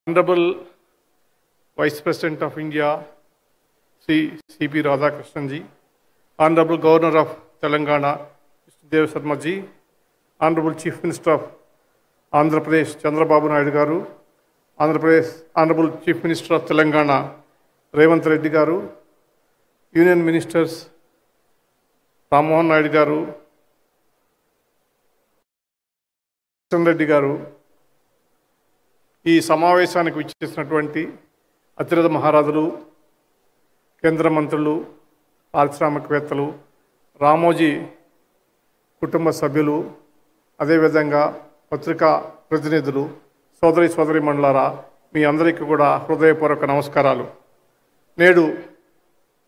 Honorable Vice President of India, Sri C.P. Radhakrishnan ji, Honorable Governor of Telangana, Mr. Dev Sharma ji, Honorable Chief Minister of Andhra Pradesh, Chandrababu Naidu garu, Honorable Chief Minister of Telangana, Revanth Reddy garu, Union Ministers, Ram Mohan Naidu garu, Kishan Reddy garu, ఈ సమావేశానికి విచ్చేసినటువంటి అతిరథ మహారాజులు, కేంద్ర మంత్రులు, పారిశ్రామికవేత్తలు, రామోజీ కుటుంబ సభ్యులు, అదేవిధంగా పత్రికా ప్రతినిధులు, సోదరీమణులారా, మీ అందరికీ కూడా హృదయపూర్వక నమస్కారాలు. నేడు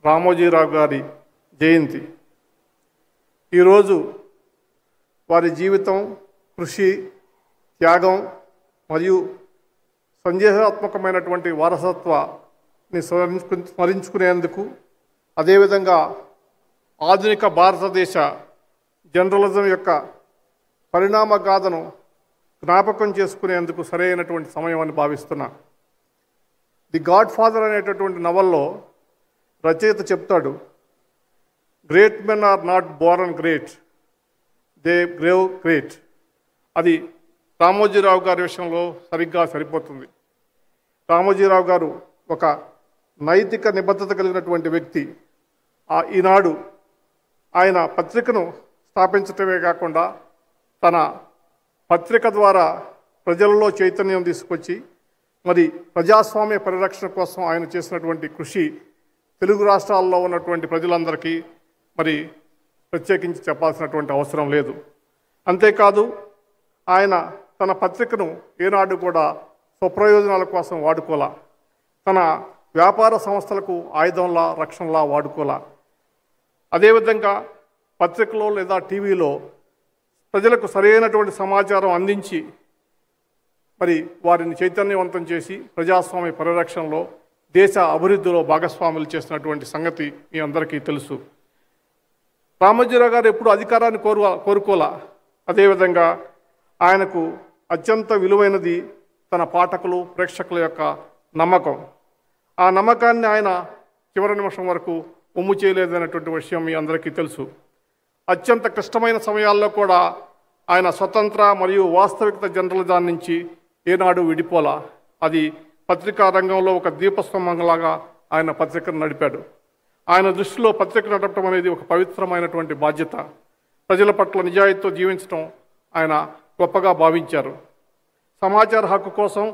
రామోజీరావు గారి జయంతి. ఈరోజు వారి జీవితం, కృషి, త్యాగం మరియు సందేశాత్మకమైనటువంటి వారసత్వాన్ని స్మరించుకునేందుకు, అదేవిధంగా ఆధునిక భారతదేశ జర్నలిజం యొక్క పరిణామ గాథను జ్ఞాపకం చేసుకునేందుకు సరైనటువంటి సమయం అని భావిస్తున్నా. ది గాడ్ ఫాదర్ అనేటటువంటి నవల్లో రచయిత చెప్తాడు, great men are not born great, they grow great. అది రామోజీరావు గారి విషయంలో సరిగ్గా సరిపోతుంది. రామోజీరావు గారు ఒక నైతిక నిబద్ధత కలిగినటువంటి వ్యక్తి. ఈనాడు ఆయన పత్రికను స్థాపించటమే కాకుండా తన పత్రిక ద్వారా ప్రజలలో చైతన్యం తీసుకొచ్చి మరి ప్రజాస్వామ్య పరిరక్షణ కోసం ఆయన చేసినటువంటి కృషి తెలుగు రాష్ట్రాల్లో ఉన్నటువంటి ప్రజలందరికీ మరి ప్రత్యేకించి చెప్పాల్సినటువంటి అవసరం లేదు. అంతేకాదు, ఆయన తన పత్రికను ఏనాడు కూడా స్వప్రయోజనాల కోసం వాడుకోలా, తన వ్యాపార సంస్థలకు ఆయుధంలా, రక్షణలా వాడుకోలా. అదేవిధంగా పత్రికలో లేదా టీవీలో ప్రజలకు సరైనటువంటి సమాచారం అందించి మరి వారిని చైతన్యవంతం చేసి ప్రజాస్వామ్య పరిరక్షణలో, దేశ అభివృద్ధిలో భాగస్వాములు చేసినటువంటి సంగతి మీ అందరికీ తెలుసు. రామోజీరావు గారు ఎప్పుడు అధికారాన్ని కోరుకోలా. అదేవిధంగా ఆయనకు అత్యంత విలువైనది తన పాఠకులు, ప్రేక్షకుల యొక్క నమ్మకం. ఆ నమ్మకాన్ని ఆయన చివరి నిమిషం వరకు ఒమ్ము చేయలేదనేటువంటి విషయం మీ అందరికీ తెలుసు. అత్యంత క్లిష్టమైన సమయాల్లో కూడా ఆయన స్వతంత్ర మరియు వాస్తవికత జర్నలిజం నుంచి ఏనాడు విడిపోలా. అది పత్రికా రంగంలో ఒక దీపస్తంభంలాగా ఆయన పత్రికను నడిపాడు. ఆయన దృష్టిలో పత్రిక నడపడం అనేది ఒక పవిత్రమైనటువంటి బాధ్యత. ప్రజల పట్ల నిజాయితీతో జీవించడం ఆయన గొప్పగా భావించారు. సమాచార హక్కు కోసం,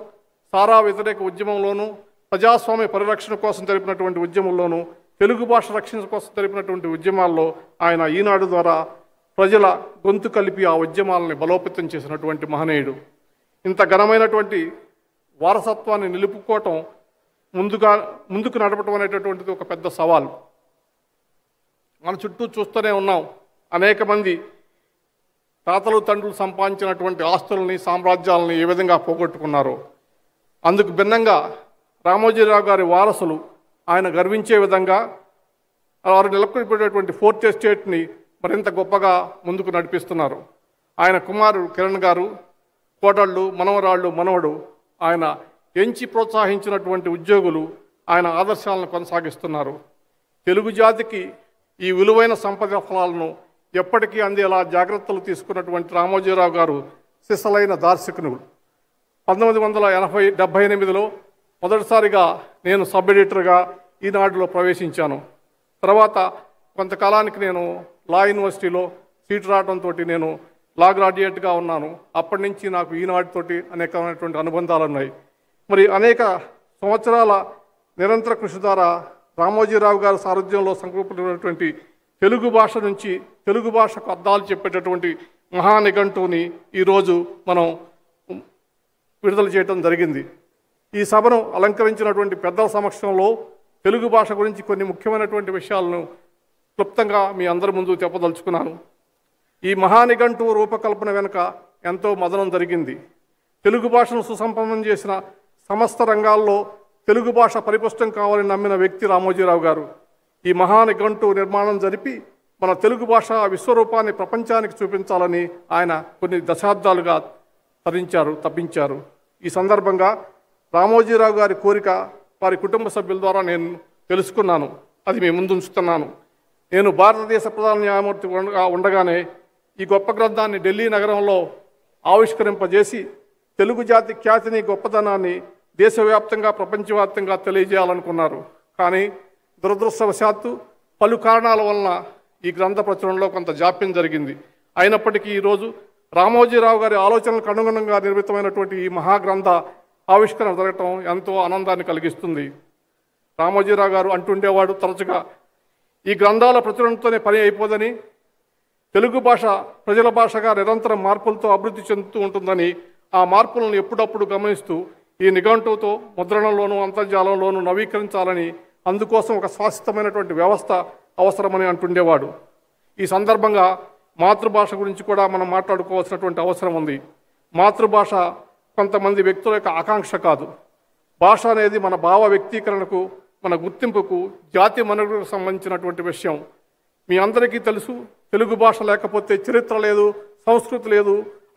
సారా వ్యతిరేక ఉద్యమంలోనూ, ప్రజాస్వామ్య పరిరక్షణ కోసం జరిపినటువంటి ఉద్యమంలోనూ, తెలుగు భాష రక్షణ కోసం జరిపినటువంటి ఉద్యమాల్లో ఆయన ఈనాడు ద్వారా ప్రజల గొంతు కలిపి ఆ ఉద్యమాలని బలోపేతం చేసినటువంటి మహనీయుడు. ఇంత ఘనమైనటువంటి వారసత్వాన్ని నిలుపుకోవటం, ముందుకు నడపడం అనేటటువంటిది ఒక పెద్ద సవాల్. మన చుట్టూ చూస్తూనే ఉన్నాం, అనేక మంది తాతలు తండ్రులు సంపాదించినటువంటి ఆస్తులని, సామ్రాజ్యాలని ఏ విధంగా పోగొట్టుకున్నారో. అందుకు భిన్నంగా రామోజీరావు గారి వారసులు ఆయన గర్వించే విధంగా వారు నెలకొల్పేటటువంటి ఫోర్త్ ఎస్టేట్ని మరింత గొప్పగా ముందుకు నడిపిస్తున్నారు. ఆయన కుమారుడు కిరణ్ గారు, కోడళ్ళు, మనవడు ఆయన ఎంచి ప్రోత్సహించినటువంటి ఉద్యోగులు ఆయన ఆదర్శాలను కొనసాగిస్తున్నారు. తెలుగు జాతికి ఈ విలువైన సంపద ఫలాలను ఎప్పటికీ అందేలా జాగ్రత్తలు తీసుకున్నటువంటి రామోజీరావు గారు సిసలైన దార్శకులు. 1978లో మొదటిసారిగా నేను సబ్ ఎడిటర్గా ఈనాడులో ప్రవేశించాను. తర్వాత కొంతకాలానికి నేను లా యూనివర్సిటీలో సీటు రావడంతో నేను లా గ్రాడ్యుయేట్గా ఉన్నాను. అప్పటి నుంచి నాకు ఈనాడుతోటి అనేకమైనటువంటి అనుబంధాలు ఉన్నాయి. మరి అనేక సంవత్సరాల నిరంతర కృషి ద్వారా రామోజీరావు గారి సారథ్యంలో సంకల్పించినటువంటి తెలుగు భాష నుంచి తెలుగు భాషకు అర్థాలు చెప్పేటటువంటి మహానిఘంటువుని ఈరోజు మనం విడుదల చేయడం జరిగింది. ఈ సభను అలంకరించినటువంటి పెద్దల సమక్షంలో తెలుగు భాష గురించి కొన్ని ముఖ్యమైనటువంటి విషయాలను క్లుప్తంగా మీ అందరి ముందు చెప్పదలుచుకున్నాను. ఈ మహానిఘంటువు రూపకల్పన వెనుక ఎంతో మదనం జరిగింది. తెలుగు భాషను సుసంపన్నం చేసిన సమస్త రంగాల్లో తెలుగు భాష పరిపుష్టం కావాలని నమ్మిన వ్యక్తి రామోజీరావు గారు. ఈ మహానిఘంటువు నిర్మాణం జరిపి మన తెలుగు భాష విశ్వరూపాన్ని ప్రపంచానికి చూపించాలని ఆయన కొన్ని దశాబ్దాలుగా తప్పించారు. ఈ సందర్భంగా రామోజీరావు గారి కోరిక వారి కుటుంబ సభ్యుల ద్వారా నేను తెలుసుకున్నాను. అది మీ ముందు ఉంచుతున్నాను. నేను భారతదేశ ప్రధాన న్యాయమూర్తి ఉండగానే ఈ గొప్ప గ్రంథాన్ని ఢిల్లీ నగరంలో ఆవిష్కరింపజేసి తెలుగు జాతి ఖ్యాతిని, గొప్పతనాన్ని దేశవ్యాప్తంగా, ప్రపంచవ్యాప్తంగా తెలియజేయాలనుకున్నారు. కానీ దురదృష్టవశాత్తు పలు కారణాల వలన ఈ గ్రంథ ప్రచురణలో కొంత జాప్యం జరిగింది. అయినప్పటికీ ఈరోజు రామోజీరావు గారి ఆలోచనలకు అనుగుణంగా నిర్మితమైనటువంటి ఈ మహాగ్రంథ ఆవిష్కరణ జరగటం ఎంతో ఆనందాన్ని కలిగిస్తుంది. రామోజీరావు గారు అంటుండేవాడు తరచుగా, ఈ గ్రంథాల ప్రచురణతోనే పని అయిపోదని, తెలుగు భాష ప్రజల భాషగా నిరంతరం మార్పులతో అభివృద్ధి చెందుతూ ఉంటుందని, ఆ మార్పులను ఎప్పుడప్పుడు గమనిస్తూ ఈ నిఘంటువుతో ముద్రణలోనూ అంతర్జాలంలోనూ నవీకరించాలని, అందుకోసం ఒక శాశ్వతమైనటువంటి వ్యవస్థ అవసరమని అంటుండేవాడు. ఈ సందర్భంగా మాతృభాష గురించి కూడా మనం మాట్లాడుకోవాల్సినటువంటి అవసరం ఉంది. మాతృభాష కొంతమంది వ్యక్తుల యొక్క ఆకాంక్ష కాదు. భాష అనేది మన భావ వ్యక్తీకరణకు, మన గుర్తింపుకు, జాతి మనుగడకు సంబంధించినటువంటి విషయం. మీ అందరికీ తెలుసు, తెలుగు భాష లేకపోతే చరిత్ర లేదు, సంస్కృతి లేదు,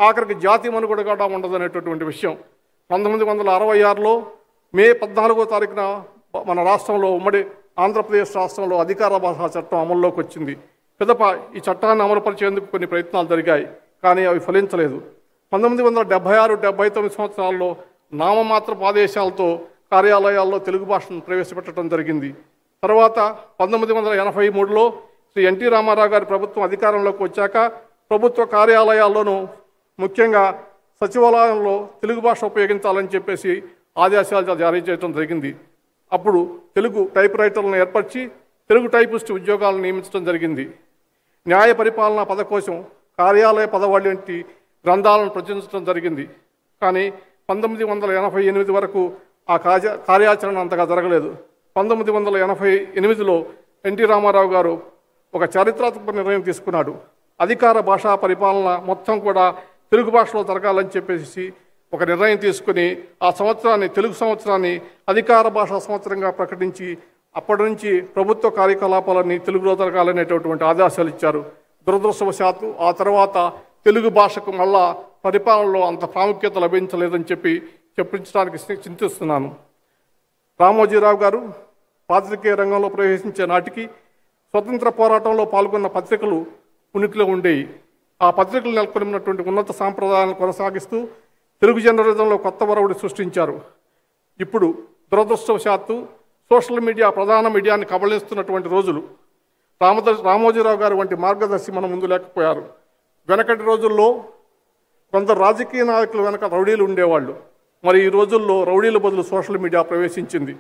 ఆఖరికి జాతి మనుగడ కూడా ఉండదనేటటువంటి విషయం. 1966లో మే 14వ తారీఖున మన రాష్ట్రంలో, ఉమ్మడి ఆంధ్రప్రదేశ్ రాష్ట్రంలో అధికార భాషా చట్టం అమల్లోకి వచ్చింది. పిదప ఈ చట్టాన్ని అమలుపరిచేందుకు కొన్ని ప్రయత్నాలు జరిగాయి, కానీ అవి ఫలించలేదు. 1976-79 సంవత్సరాల్లో నామమాత్రపు ఆదేశాలతో కార్యాలయాల్లో తెలుగు భాషను ప్రవేశపెట్టడం జరిగింది. తర్వాత 1983లో శ్రీ ఎన్టీ రామారావు గారి ప్రభుత్వం అధికారంలోకి వచ్చాక ప్రభుత్వ కార్యాలయాల్లోనూ, ముఖ్యంగా సచివాలయంలో తెలుగు భాష ఉపయోగించాలని చెప్పేసి ఆదేశాలు జారీ చేయడం జరిగింది. అప్పుడు తెలుగు టైప్ రైటర్లను ఏర్పరిచి తెలుగు టైపిస్ట్ ఉద్యోగాలను నియమించడం జరిగింది. న్యాయ పరిపాలనా పదకోశం, కార్యాలయ పదవాళ్ళ వంటి గ్రంథాలను ప్రచురించడం జరిగింది. కానీ 1988 వరకు ఆ కార్యాచరణ అంతగా జరగలేదు. 1988లో ఎన్టీ రామారావు గారు ఒక చారిత్రాత్మక నిర్ణయం తీసుకున్నాడు. అధికార భాషా పరిపాలన మొత్తం కూడా తెలుగు భాషలో జరగాలని చెప్పేసి ఒక నిర్ణయం తీసుకుని ఆ సంవత్సరాన్ని, తెలుగు సంవత్సరాన్ని అధికార భాషా సంవత్సరంగా ప్రకటించి అప్పటి నుంచి ప్రభుత్వ కార్యకలాపాలన్నీ తెలుగులో జరగాలనేటటువంటి ఆదేశాలు ఇచ్చారు. దురదృష్టవశాత్తు ఆ తర్వాత తెలుగు భాషకు మళ్ళా పరిపాలనలో అంత ప్రాముఖ్యత లభించలేదని చెప్పించడానికి చింతిస్తున్నాను. రామోజీరావు గారు పాత్రికేయ రంగంలో ప్రవేశించే నాటికి స్వతంత్ర పోరాటంలో పాల్గొన్న పత్రికలు ఉనికిలో ఉండేవి. ఆ పత్రికలు నెలకొన్నటువంటి ఉన్నత సాంప్రదాయాలను కొనసాగిస్తూ తెలుగు జర్నలిజంలో కొత్త వరవడి సృష్టించారు. ఇప్పుడు దురదృష్టవశాత్తు సోషల్ మీడియా ప్రధాన మీడియాని కబళిస్తున్నటువంటి రోజులు. రామోజీరావు గారు వంటి మార్గదర్శి మన ముందు లేకపోయారు. వెనకటి రోజుల్లో కొందరు రాజకీయ నాయకుల వెనక రౌడీలు ఉండేవాళ్ళు. మరి ఈ రోజుల్లో రౌడీల బదులు సోషల్ మీడియా ప్రవేశించింది.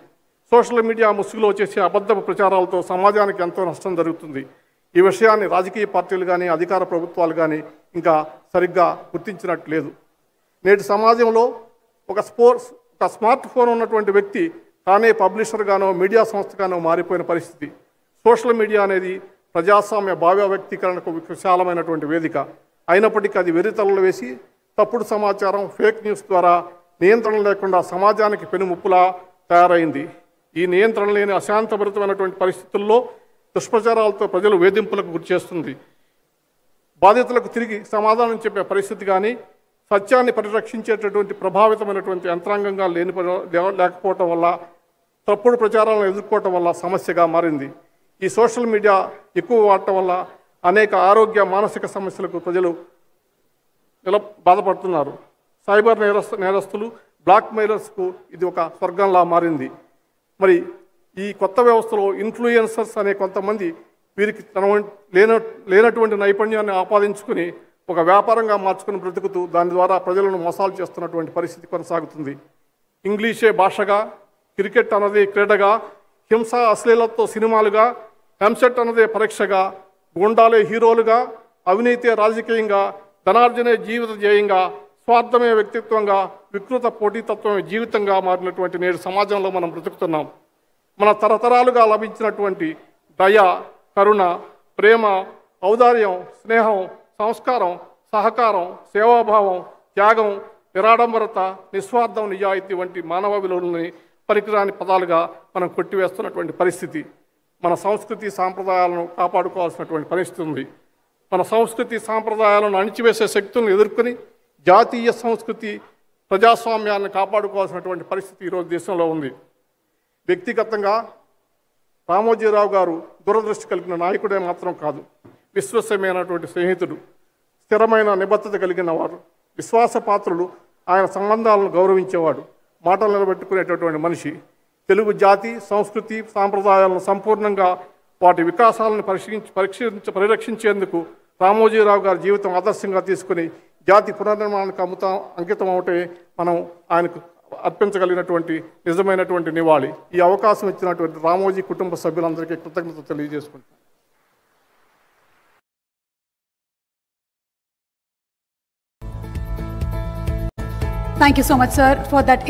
సోషల్ మీడియా ముసుగులో చేసే అబద్ధపు ప్రచారాలతో సమాజానికి ఎంతో నష్టం జరుగుతుంది. ఈ విషయాన్ని రాజకీయ పార్టీలు కానీ, అధికార ప్రభుత్వాలు కానీ ఇంకా సరిగ్గా గుర్తించినట్టు లేదు. నేటి సమాజంలో ఒక స్మార్ట్ ఫోన్ ఉన్నటువంటి వ్యక్తి తానే పబ్లిషర్గానో, మీడియా సంస్థగానో మారిపోయిన పరిస్థితి. సోషల్ మీడియా అనేది ప్రజాస్వామ్య భావ్య వ్యక్తీకరణకు విశాలమైనటువంటి వేదిక. అయినప్పటికీ అది వెర్రితలలు వేసి తప్పుడు సమాచారం, ఫేక్ న్యూస్ ద్వారా నియంత్రణ లేకుండా సమాజానికి పెనుముప్పులా తయారైంది. ఈ నియంత్రణ లేని అశాంతభరితమైనటువంటి పరిస్థితుల్లో దుష్ప్రచారాలతో ప్రజలు వేధింపులకు గురిచేస్తుంది. బాధితులకు తిరిగి సమాధానం చెప్పే పరిస్థితి కానీ, సత్యాన్ని పరిరక్షించేటటువంటి ప్రభావితమైనటువంటి యంత్రాంగంగా లేకపోవటం వల్ల, తప్పుడు ప్రచారాలను ఎదుర్కోవటం వల్ల సమస్యగా మారింది. ఈ సోషల్ మీడియా ఎక్కువ వాడటం వల్ల అనేక ఆరోగ్య, మానసిక సమస్యలకు ప్రజలు బాధపడుతున్నారు. సైబర్ నేరస్తులు, బ్లాక్ మెయిలర్స్కు ఇది ఒక స్వర్గంలా మారింది. మరి ఈ కొత్త వ్యవస్థలో ఇన్ఫ్లుయెన్సర్స్ అనే కొంతమంది వీరికి లేనటువంటి నైపుణ్యాన్ని ఆపాదించుకుని ఒక వ్యాపారంగా మార్చుకుని బ్రతుకుతూ దాని ద్వారా ప్రజలను మోసాలు చేస్తున్నటువంటి పరిస్థితి కొనసాగుతుంది. ఇంగ్లీషే భాషగా, క్రికెట్ అన్నది క్రీడగా, హింస అశ్లీలతో సినిమాలుగా, ఎంసెట్ అన్నదే పరీక్షగా, గుండాలే హీరోలుగా, అవినీతే రాజకీయంగా, ధనార్జనే జీవిత ధ్యేయంగా, స్వార్థమే వ్యక్తిత్వంగా, వికృత పోటీతత్వమే జీవితంగా మారినటువంటి నేడు సమాజంలో మనం బ్రతుకుతున్నాం. మన తరతరాలుగా లభించినటువంటి దయ, కరుణ, ప్రేమ, ఔదార్యం, స్నేహం, సంస్కారం, సహకారం, సేవాభావం, త్యాగం, నిరాడంబరత, నిస్వార్థం, నిజాయితీ వంటి మానవ విలువలని పనికిరాని పదాలుగా మనం కొట్టివేస్తున్నటువంటి పరిస్థితి. మన సంస్కృతి సాంప్రదాయాలను కాపాడుకోవాల్సినటువంటి పరిస్థితి ఉంది. మన సంస్కృతి సాంప్రదాయాలను అణిచివేసే శక్తులను ఎదుర్కొని జాతీయ సంస్కృతి ప్రజాస్వామ్యాన్ని కాపాడుకోవాల్సినటువంటి పరిస్థితి ఈరోజు దేశంలో ఉంది. వ్యక్తిగతంగా రామోజీరావు గారు దూరదృష్టి కలిగిన నాయకుడే మాత్రం కాదు, విశ్వసనీయమైనటువంటి స్నేహితుడు, స్థిరమైన నిబద్ధత కలిగిన వారు, విశ్వాసపాత్రులు, ఆయన సంబంధాలను గౌరవించేవాడు, మాటలు నిలబెట్టుకునేటటువంటి మనిషి. తెలుగు జాతి సంస్కృతి సాంప్రదాయాలను సంపూర్ణంగా వాటి వికాసాలను పరిరక్షించేందుకు రామోజీరావు గారి జీవితం ఆదర్శంగా తీసుకుని జాతి పునర్నిర్మాణానికి అంకితం అవటే మనం ఆయనకు అర్పించగలిగినటువంటి నిజమైనటువంటి నివాళి. ఈ అవకాశం ఇచ్చినటువంటి రామోజీ కుటుంబ సభ్యులందరికీ కృతజ్ఞతలు తెలియజేసుకుంటాను. Thank you so much, sir, for that